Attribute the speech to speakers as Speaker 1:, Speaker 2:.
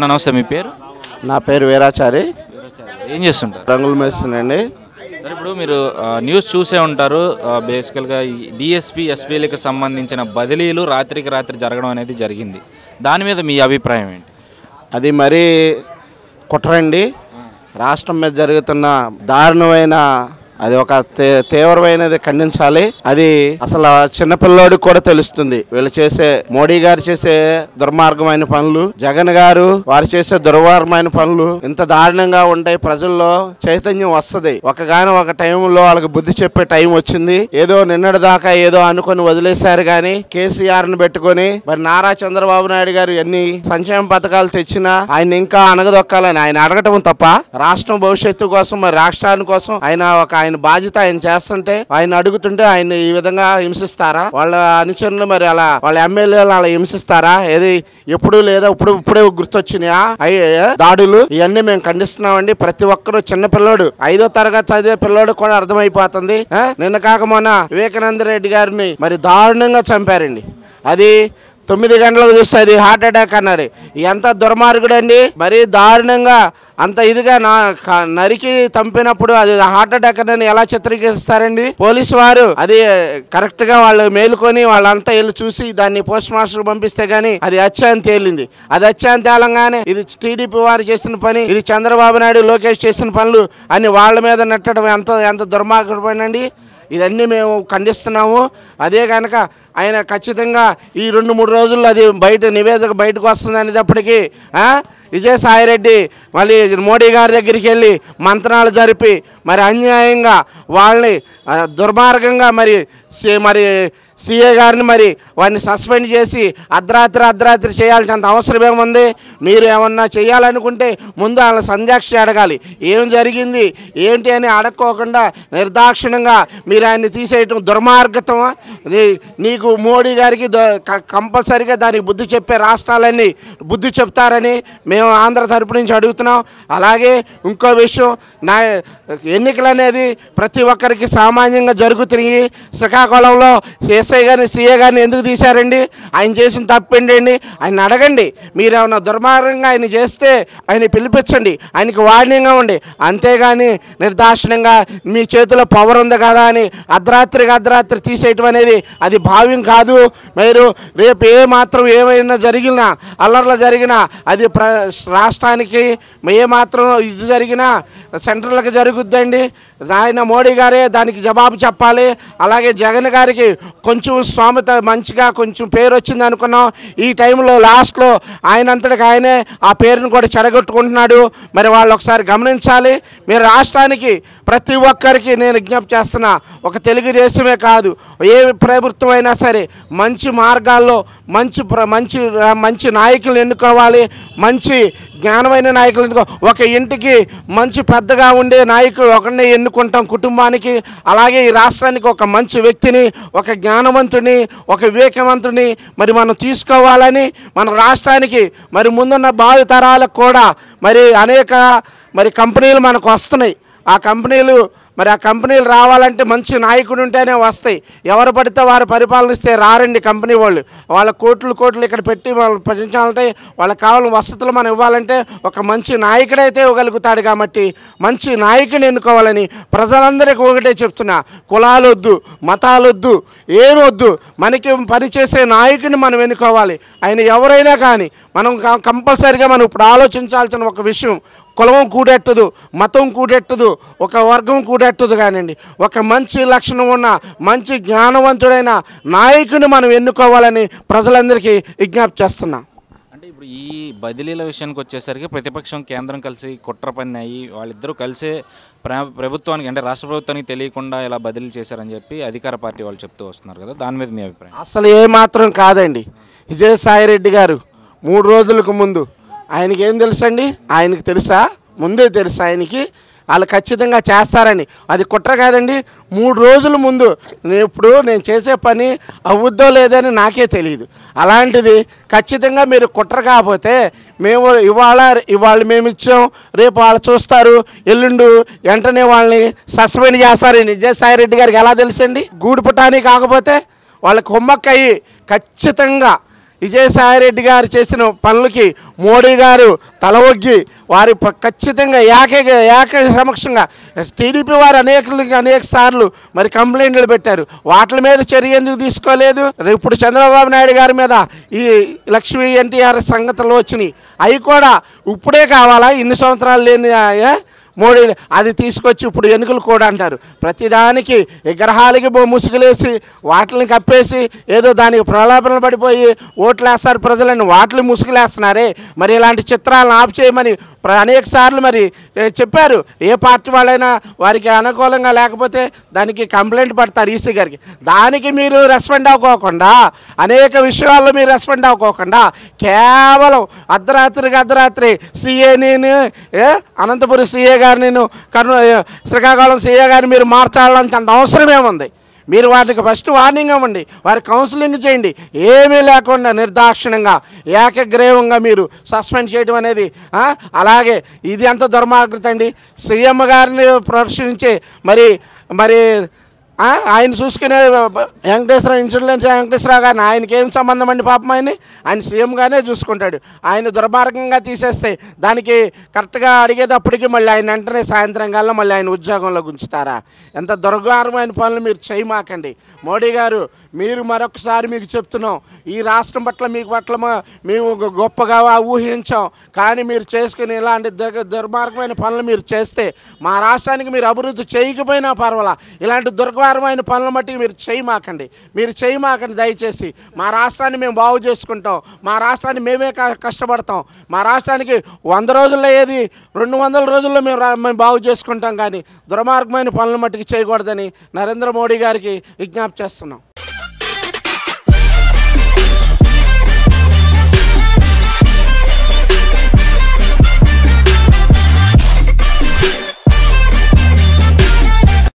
Speaker 1: నమస్తే, మీ పేరు?
Speaker 2: నా పేరు వీరాచారి.
Speaker 1: ఏం చేస్తుంటారు?
Speaker 2: రంగులు మేస్తుందండి.
Speaker 1: ఇప్పుడు మీరు న్యూస్ చూసే ఉంటారు. బేసికల్గా డిఎస్పీ ఎస్పీలకు సంబంధించిన బదిలీలు రాత్రికి రాత్రి జరగడం అనేది జరిగింది. దాని మీద మీ అభిప్రాయం ఏంటి?
Speaker 2: అది మరీ కుట్రండి. రాష్ట్రం మీద జరుగుతున్న దారుణమైన అది ఒక తీవ్రమైనది ఖండించాలి. అది అసలు చిన్నపిల్లోడికి కూడా తెలుస్తుంది వీళ్ళు చేసే, మోడీ గారు చేసే దుర్మార్గమైన పనులు, జగన్ గారు వారు చేసే దుర్మార్గమైన పనులు ఇంత దారుణంగా ఉంటాయి. ప్రజల్లో చైతన్యం వస్తుంది. ఒక టైంలో వాళ్ళకి బుద్ధి చెప్పే టైం వచ్చింది. ఏదో నిన్నటి దాకా ఏదో అనుకుని వదిలేశారు గాని కేసీఆర్ ని పెట్టుకుని మరి నారా చంద్రబాబు నాయుడు గారు ఎన్ని సంక్షేమ పథకాలు తెచ్చినా ఆయన ఇంకా అనగదొక్కాలని ఆయన అడగటం తప్ప రాష్ట్రం భవిష్యత్తు కోసం మరి రాష్ట్రాని కోసం ఆయన బాధ్యత ఆయన చేస్తుంటే ఆయన అడుగుతుంటే ఆయన ఈ విధంగా హింసిస్తారా? వాళ్ళ అనుచరులు మరి అలా వాళ్ళ ఎమ్మెల్యేలు అలా హింసిస్తారా? ఏది ఎప్పుడు లేదా ఇప్పుడే గుర్తొచ్చినాయా దాడులు? ఇవన్నీ మేము ఖండిస్తున్నామండి. ప్రతి ఒక్కరు చిన్న పిల్లోడు 5వ తరగతి చదివే పిల్లోడు కూడా అర్థమైపోతుంది. నిన్న కాక మొన్న వివేకానంద రెడ్డి గారిని మరి దారుణంగా చంపారండి. అది 9 గంటలకు చూస్తే అది హార్ట్ అటాక్ అన్నాడు. ఎంత దుర్మార్గుడు అండి! మరీ దారుణంగా అంత ఇదిగా నరికి చంపినప్పుడు అది హార్ట్ అటాక్ అని ఎలా చిత్రీకరిస్తారండి పోలీసు వారు? అది కరెక్ట్ గా వాళ్ళు మేలుకొని వాళ్ళంతా వెళ్ళి చూసి దాన్ని పోస్ట్ మాస్టర్ పంపిస్తే గానీ అది హత్య అని తేలింది. అది హత్య అని తేలంగానే ఇది టీడీపీ వారు చేసిన పని, ఇది చంద్రబాబు నాయుడు లోకేష్ చేసిన పనులు అని వాళ్ళ మీద నెట్టడం ఎంత దుర్మార్గమైనండి. ఇదన్నీ మేము ఖండిస్తున్నాము. అదే కనుక ఆయన ఖచ్చితంగా ఈ 2-3 రోజుల్లో అది నివేదిక బయటకు వస్తుంది అనేటప్పటికీ విజయసాయిరెడ్డి మళ్ళీ మోడీ గారి దగ్గరికి వెళ్ళి మంత్రాలు జరిపి మరి అన్యాయంగా వాళ్ళని దుర్మార్గంగా మరి సీఏ గారిని మరి వాడిని సస్పెండ్ చేసి అర్ధరాత్రి చేయాల్సినంత అవసరం ఏముంది? మీరు ఏమన్నా చేయాలనుకుంటే ముందు వాళ్ళ సంధ్యాక్షి అడగాలి. ఏం జరిగింది ఏంటి అని అడక్కోకుండా నిర్దాక్షిణ్యంగా మీరు ఆయన్ని తీసేయటం దుర్మార్గతమా? నీకు మోడీ గారికి కంపల్సరీగా దానికి బుద్ధి చెప్పే రాష్ట్రాలన్నీ బుద్ధి చెప్తారని మేము ఆంధ్ర తరపు నుంచి అడుగుతున్నాం. అలాగే ఇంకో విషయం, ఎన్నికలు అనేది ప్రతి ఒక్కరికి సామాన్యంగా జరుగుతున్నాయి. శ్రీకాకుళంలో ఎస్ఐ గారిని సీఏ గారిని ఎందుకు తీశారండి? ఆయన చేసిన తప్పేంటండి? ఆయన అడగండి. మీరేమన్నా దుర్మార్గంగా ఆయన చేస్తే ఆయన పిలిపించండి, ఆయనకి వార్నింగ్గా ఉండి. అంతేగాని నిర్దాక్షిణ్యంగా మీ చేతిలో పవర్ ఉంది కదా అని అర్ధరాత్రి తీసేయటం అనేది అది భావ్యం కాదు. మీరు రేపు ఏమైనా జరిగినా అల్లర్లు జరిగినా అది రాష్ట్రానికి ఏమాత్రం ఇది జరిగినా సెంట్రల్కి జరుగుద్దండి. ఆయన మోడీ గారే దానికి జవాబు చెప్పాలి. అలాగే జగన్ గారికి కొంచెం స్వామిత మంచిగా కొంచెం పేరు వచ్చింది అనుకున్నాం. ఈ టైంలో లాస్ట్లో ఆయనంతటికి ఆయనే ఆ పేరును కూడా చెడగొట్టుకుంటున్నాడు. మరి వాళ్ళు ఒకసారి గమనించాలి. మీరు రాష్ట్రానికి ప్రతి ఒక్కరికి నేను విజ్ఞప్తి చేస్తున్నా, ఒక తెలుగుదేశమే కాదు ఏ ప్రభుత్వం అయినా సరే మంచి మార్గాల్లో మంచి నాయకులు ఎన్నుకోవాలి. మంచి జ్ఞానమైన నాయకులు ఒక ఇంటికి మంచి పెద్దగా ఉండే నాయకుడు ఒకరిని ఎన్నుకుంటాం కుటుంబానికి. అలాగే ఈ రాష్ట్రానికి ఒక మంచి వ్యక్తిని, ఒక జ్ఞానవంతుని, ఒక వివేకవంతుని మరి మనం తీసుకోవాలని, మన రాష్ట్రానికి మరి ముందున్న భావి తరాలకు కూడా మరి అనేక కంపెనీలు మనకు వస్తున్నాయి. ఆ కంపెనీలు రావాలంటే మంచి నాయకుడు ఉంటేనే వస్తాయి. ఎవరు పడితే వారు పరిపాలనిస్తే రారండి కంపెనీ వాళ్ళు. వాళ్ళ కోట్లు ఇక్కడ పెట్టి వాళ్ళు భరించాలంటే వాళ్ళకి కావాలని వసతులు మనం ఇవ్వాలంటే ఒక మంచి నాయకుడైతే ఇవ్వగలుగుతాడు. కాబట్టి మంచి నాయకుని ఎన్నుకోవాలని ప్రజలందరికీ ఒకటే చెప్తున్నా. కులాలు వద్దు, మతాలు వద్దు, ఏమొద్దు, మనకి పనిచేసే నాయకుని మనం ఎన్నుకోవాలి. ఆయన ఎవరైనా కానీ మనం కంపల్సరిగా మనం ఇప్పుడు ఆలోచించాల్సిన ఒక విషయం, కులం కూడెట్టదు, మతం కూడెట్టదు, ఒక వర్గం కూడెట్టదు. కానివ్వండి, ఒక మంచి లక్షణం ఉన్న మంచి జ్ఞానవంతుడైన నాయకుని మనం ఎన్నుకోవాలని ప్రజలందరికీ విజ్ఞప్తి చేస్తున్నాం.
Speaker 1: అంటే ఇప్పుడు ఈ బదిలీల విషయానికి వచ్చేసరికి ప్రతిపక్షం కేంద్రం కలిసి కుట్ర పని అయ్యి వాళ్ళిద్దరూ కలిసే ప్రభుత్వానికి అంటే రాష్ట్ర ప్రభుత్వానికి తెలియకుండా ఇలా బదిలీ చేశారని చెప్పి అధికార పార్టీ వాళ్ళు చెప్తూ వస్తున్నారు కదా, దాని మీద మీ అభిప్రాయం?
Speaker 2: అసలు ఏమాత్రం కాదండి. విజయసాయిరెడ్డి గారు 3 రోజులకు ముందు ఆయనకి ఏం తెలుసండి? ఆయనకి తెలుసా? ముందే తెలుసా ఆయనకి వాళ్ళు ఖచ్చితంగా చేస్తారని? అది కుట్ర కాదండి. 3 రోజుల ముందు నేను చేసే పని అవుద్దో లేదని నాకే తెలియదు. అలాంటిది ఖచ్చితంగా మీరు కుట్ర కాకపోతే మేము ఇవాళ మేము ఇచ్చాం, రేపు వాళ్ళు చూస్తారు, ఎల్లుండు వెంటనే వాళ్ళని సస్పెండ్ చేస్తారని విజయసాయిరెడ్డి గారికి ఎలా తెలుసండి? గూడుపుటాని కాకపోతే వాళ్ళకి హొమ్మక్కయ్యి ఖచ్చితంగా విజయసాయిరెడ్డి గారు చేసిన పనులకి మోడీ గారు తల ఒగ్గి వారి ఖచ్చితంగా ఏక సమక్షంగా టీడీపీ వారు అనేక సార్లు మరి కంప్లైంట్లు పెట్టారు. వాటి మీద చర్య ఎందుకు తీసుకోలేదు? ఇప్పుడు చంద్రబాబు నాయుడు గారి మీద ఈ లక్ష్మీ ఎన్టీఆర్ సంగతులు వచ్చినాయి, అవి కూడా ఇప్పుడే కావాలా? ఇన్ని సంవత్సరాలు లేని మోడీ అది తీసుకొచ్చి ఇప్పుడు ఎన్నికలు కూడా అంటారు. ప్రతిదానికి విగ్రహాలకి ముసుగులేసి వాటిని కప్పేసి ఏదో దానికి ప్రలోభనలు పడిపోయి ఓట్లు వేస్తారు ప్రజలని, వాటిని ముసుగులేస్తున్నారే. మరి ఇలాంటి చిత్రాలను ఆఫ్ చేయమని అనేక సార్లు మరి చెప్పారు. ఏ పార్టీ వాళ్ళైనా వారికి అనుకూలంగా లేకపోతే దానికి కంప్లైంట్ పడతారు ఈసీ గారికి. దానికి మీరు రెస్పాండ్ అవ్వకోకుండా, అనేక విషయాల్లో మీరు రెస్పాండ్ అవ్వకోకుండా కేవలం అర్ధరాత్రి సీఏని అనంతపురం సీఏ గారు నేను శ్రీకాకుళం సీఏ గారిని మీరు మార్చాలంటే అంత అవసరం ఏముంది? మీరు వాటికి ఫస్ట్ వార్నింగ్ ఇవ్వండి, వారికి కౌన్సిలింగ్ చేయండి. ఏమీ లేకుండా నిర్దాక్షిణ్యంగా ఏకగ్రీవంగా మీరు సస్పెండ్ చేయడం అనేది అలాగే ఇది ఎంత దుర్మార్గత అండి. సీఎం గారిని ప్రదర్శించే మరి ఆయన చూసుకునే ఇన్సూరెన్స్ వెంకటేశ్వరరావు గారిని ఆయనకి ఏం సంబంధం అండి? పాపం ఆయన సీఎంగానే చూసుకుంటాడు. ఆయన దుర్మార్గంగా తీసేస్తే దానికి కరెక్ట్గా అడిగేటప్పటికి మళ్ళీ ఆయన వెంటనే సాయంత్రం కల్లా మళ్ళీ ఆయన ఉద్యోగంలో ఉంచుతారా? ఎంత దుర్మార్గమైన పనులు మీరు చేయమాకండి. మోడీ గారు, మీరు మరొకసారి మీకు చెప్తున్నాం, ఈ రాష్ట్రం పట్ల మీకు పట్ల మేము గొప్పగా ఊహించాం, కానీ మీరు చేసుకుని ఇలాంటి దుర్మార్గమైన పనులు మీరు చేస్తే మా రాష్ట్రానికి మీరు అభివృద్ధి చేయకపోయినా పర్వాలా, ఇలాంటి దుర్మార్గమైన పనుల మట్టికి మీరు చేయమాకండి దయచేసి. మా రాష్ట్రాన్ని మేము బాగు చేసుకుంటాం, మా రాష్ట్రాన్ని మేమే కష్టపడతాం, మా రాష్ట్రానికి 100 రోజుల్లో ఏది 200 రోజుల్లో మేము బాగు చేసుకుంటాం, కానీ దుర్మార్గమైన పనుల మట్టికి చేయకూడదని నరేంద్ర మోడీ గారికి విజ్ఞప్తి చేస్తున్నాం.